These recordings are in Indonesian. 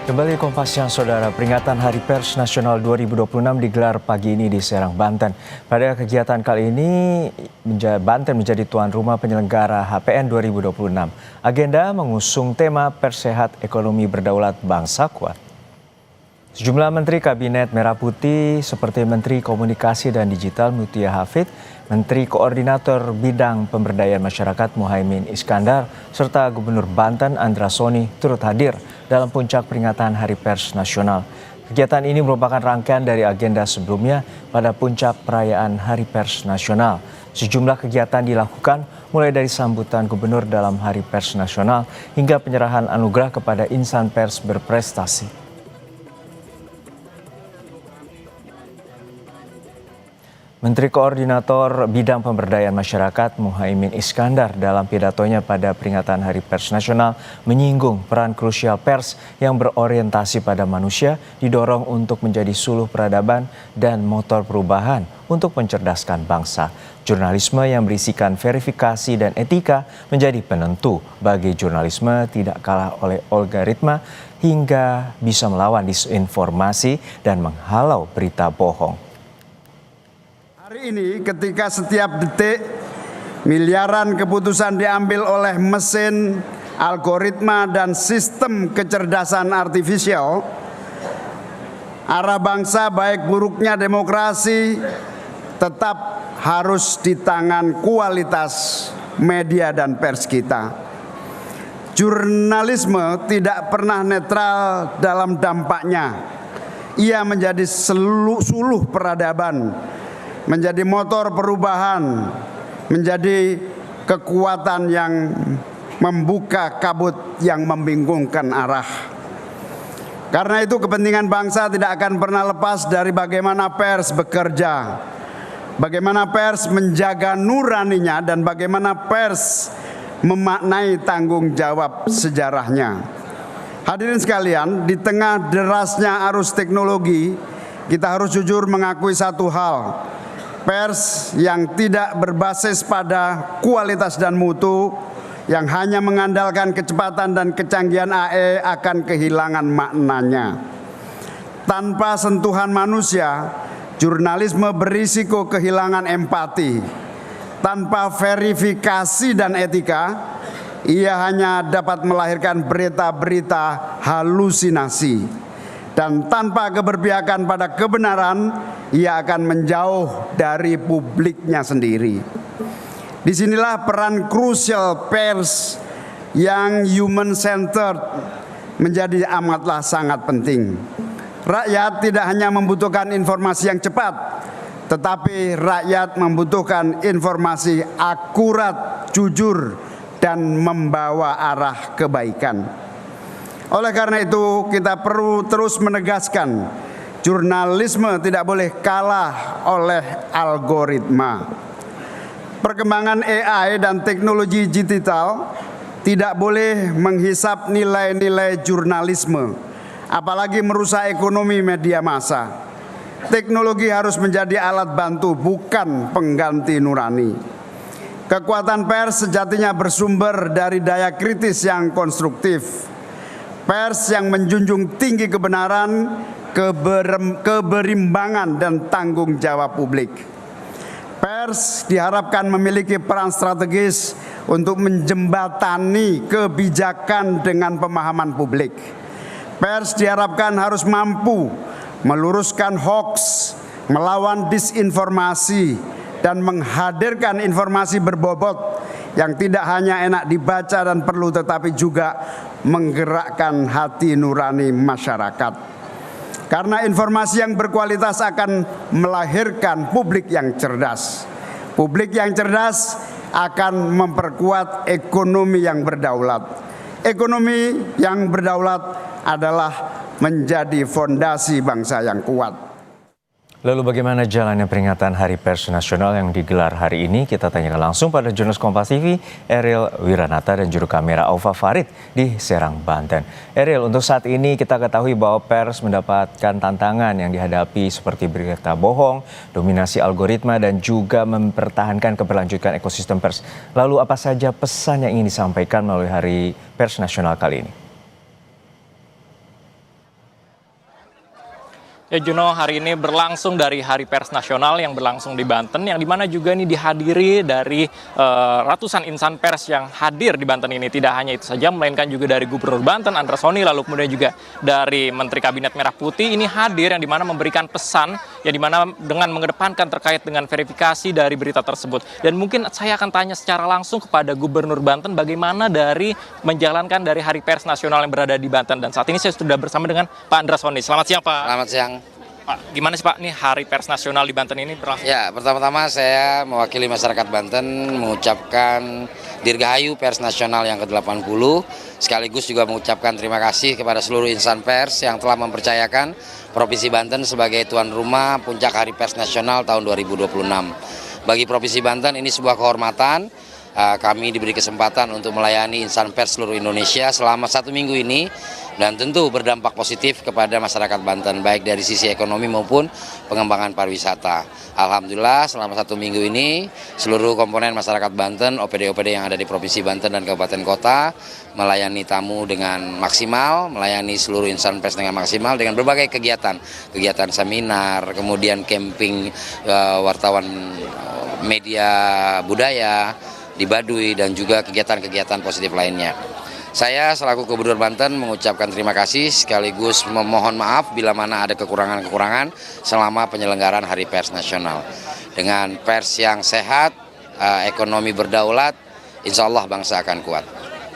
Kembali Kompas Siang Saudara, peringatan Hari Pers Nasional 2026 digelar pagi ini di Serang, Banten. Pada kegiatan kali ini, Banten menjadi tuan rumah penyelenggara HPN 2026. Agenda mengusung tema Pers Sehat, Ekonomi Berdaulat, Bangsa Kuat. Sejumlah Menteri Kabinet Merah Putih seperti Menteri Komunikasi dan Digital Mutia Hafid, Menteri Koordinator Bidang Pemberdayaan Masyarakat Muhaimin Iskandar, serta Gubernur Banten Andra Soni turut hadir dalam puncak peringatan Hari Pers Nasional. Kegiatan ini merupakan rangkaian dari agenda sebelumnya pada puncak perayaan Hari Pers Nasional. Sejumlah kegiatan dilakukan mulai dari sambutan gubernur dalam Hari Pers Nasional hingga penyerahan anugerah kepada insan pers berprestasi. Menteri Koordinator Bidang Pemberdayaan Masyarakat Muhaimin Iskandar dalam pidatonya pada peringatan Hari Pers Nasional menyinggung peran krusial pers yang berorientasi pada manusia didorong untuk menjadi suluh peradaban dan motor perubahan untuk mencerdaskan bangsa. Jurnalisme yang berisikan verifikasi dan etika menjadi penentu bagi jurnalisme tidak kalah oleh algoritma hingga bisa melawan disinformasi dan menghalau berita bohong. Hari ini ketika setiap detik miliaran keputusan diambil oleh mesin, algoritma dan sistem kecerdasan artifisial, arah bangsa baik buruknya demokrasi tetap harus di tangan kualitas media dan pers kita. Jurnalisme tidak pernah netral dalam dampaknya. Ia menjadi suluh peradaban, menjadi motor perubahan, menjadi kekuatan yang membuka kabut yang membingungkan arah. Karena itu kepentingan bangsa tidak akan pernah lepas dari bagaimana pers bekerja, bagaimana pers menjaga nuraninya, dan bagaimana pers memaknai tanggung jawab sejarahnya. Hadirin sekalian, di tengah derasnya arus teknologi, kita harus jujur mengakui satu hal. Pers yang tidak berbasis pada kualitas dan mutu, yang hanya mengandalkan kecepatan dan kecanggihan AI akan kehilangan maknanya. Tanpa sentuhan manusia, jurnalisme berisiko kehilangan empati. Tanpa verifikasi dan etika, ia hanya dapat melahirkan berita-berita halusinasi. Dan tanpa keberpihakan pada kebenaran, ia akan menjauh dari publiknya sendiri. Disinilah peran krusial pers yang human-centered menjadi amatlah sangat penting. Rakyat tidak hanya membutuhkan informasi yang cepat, tetapi rakyat membutuhkan informasi akurat, jujur, dan membawa arah kebaikan. Oleh karena itu, kita perlu terus menegaskan, jurnalisme tidak boleh kalah oleh algoritma. Perkembangan AI dan teknologi digital tidak boleh menghisap nilai-nilai jurnalisme, apalagi merusak ekonomi media massa. Teknologi harus menjadi alat bantu, bukan pengganti nurani. Kekuatan pers sejatinya bersumber dari daya kritis yang konstruktif. Pers yang menjunjung tinggi kebenaran, keberimbangan, dan tanggung jawab publik. Pers diharapkan memiliki peran strategis untuk menjembatani kebijakan dengan pemahaman publik. Pers diharapkan harus mampu meluruskan hoaks, melawan disinformasi, dan menghadirkan informasi berbobot yang tidak hanya enak dibaca dan perlu, tetapi juga menggerakkan hati nurani masyarakat. Karena informasi yang berkualitas akan melahirkan publik yang cerdas. Publik yang cerdas akan memperkuat ekonomi yang berdaulat. Ekonomi yang berdaulat adalah menjadi fondasi bangsa yang kuat. Lalu bagaimana jalannya peringatan Hari Pers Nasional yang digelar hari ini? Kita tanyakan langsung pada jurnalis Kompas TV, Ariel Wiranata dan juru kamera Aufa Farid di Serang, Banten. Ariel, untuk saat ini kita ketahui bahwa pers mendapatkan tantangan yang dihadapi seperti berita bohong, dominasi algoritma, dan juga mempertahankan keberlanjutan ekosistem pers. Lalu apa saja pesan yang ingin disampaikan melalui Hari Pers Nasional kali ini? Ya Juno, hari ini berlangsung dari Hari Pers Nasional yang berlangsung di Banten, yang dimana juga ini dihadiri dari ratusan insan pers yang hadir di Banten ini. Tidak hanya itu saja, melainkan juga dari Gubernur Banten, Andra Soni, lalu kemudian juga dari Menteri Kabinet Merah Putih ini hadir, yang dimana memberikan pesan, yang dimana dengan mengedepankan terkait dengan verifikasi dari berita tersebut. Dan mungkin saya akan tanya secara langsung kepada Gubernur Banten bagaimana dari menjalankan dari Hari Pers Nasional yang berada di Banten. Dan saat ini saya sudah bersama dengan Pak Andra Soni. Selamat siang, Pak. Selamat siang. Pak, gimana sih Pak, nih Hari Pers Nasional di Banten ini berlangsung? Ya, pertama-tama saya mewakili masyarakat Banten mengucapkan Dirgahayu Pers Nasional yang ke-80, sekaligus juga mengucapkan terima kasih kepada seluruh insan pers yang telah mempercayakan Provinsi Banten sebagai tuan rumah Puncak Hari Pers Nasional tahun 2026. Bagi Provinsi Banten ini sebuah kehormatan. Kami diberi kesempatan untuk melayani insan pers seluruh Indonesia selama 1 minggu ini, dan tentu berdampak positif kepada masyarakat Banten baik dari sisi ekonomi maupun pengembangan pariwisata. Alhamdulillah selama 1 minggu ini seluruh komponen masyarakat Banten, OPD-OPD yang ada di Provinsi Banten dan Kabupaten Kota melayani tamu dengan maksimal, melayani seluruh insan pers dengan maksimal dengan berbagai kegiatan seminar, kemudian camping wartawan media budaya di Baduy, dan juga kegiatan-kegiatan positif lainnya. Saya selaku Gubernur Banten mengucapkan terima kasih sekaligus memohon maaf bila mana ada kekurangan-kekurangan selama penyelenggaraan Hari Pers Nasional. Dengan pers yang sehat, ekonomi berdaulat, insya Allah bangsa akan kuat.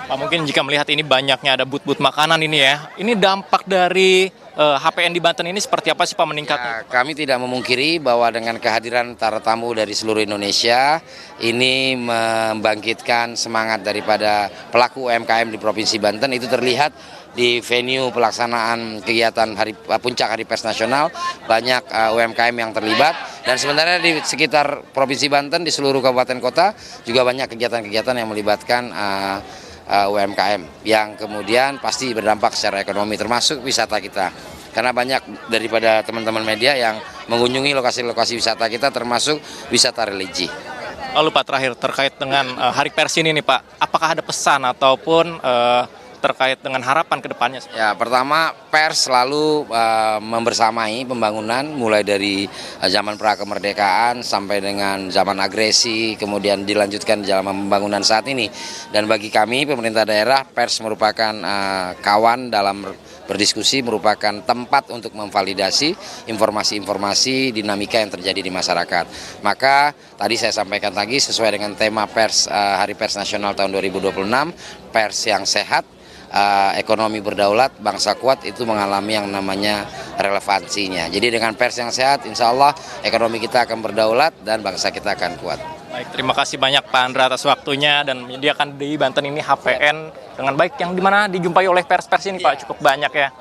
Pak, mungkin jika melihat ini banyaknya ada but-but makanan ini ya, ini dampak dari HPN di Banten ini seperti apa sih Pak meningkatnya? Ya, kami tidak memungkiri bahwa dengan kehadiran para tamu dari seluruh Indonesia ini membangkitkan semangat daripada pelaku UMKM di Provinsi Banten. Itu terlihat di venue pelaksanaan kegiatan Puncak Hari Pers Nasional, banyak UMKM yang terlibat, dan sebenarnya di sekitar Provinsi Banten di seluruh kabupaten kota juga banyak kegiatan-kegiatan yang melibatkan UMKM yang kemudian pasti berdampak secara ekonomi, termasuk wisata kita. Karena banyak daripada teman-teman media yang mengunjungi lokasi-lokasi wisata kita, termasuk wisata religi. Lalu Pak, terakhir terkait dengan Hari Pers ini nih Pak, apakah ada pesan ataupun terkait dengan harapan ke depannya? Ya, pertama pers selalu membersamai pembangunan mulai dari zaman pra-kemerdekaan sampai dengan zaman agresi, kemudian dilanjutkan zaman pembangunan saat ini. Dan bagi kami pemerintah daerah, pers merupakan kawan dalam berdiskusi, merupakan tempat untuk memvalidasi informasi-informasi dinamika yang terjadi di masyarakat. Maka tadi saya sampaikan lagi sesuai dengan tema pers Hari Pers Nasional tahun 2026, pers yang sehat, ekonomi berdaulat, bangsa kuat, itu mengalami yang namanya relevansinya. Jadi dengan pers yang sehat, insya Allah ekonomi kita akan berdaulat dan bangsa kita akan kuat. Baik, terima kasih banyak Pak Andra atas waktunya dan menyediakan di Banten ini HPN dengan baik, yang dimana dijumpai oleh pers-pers ini Pak, cukup banyak ya.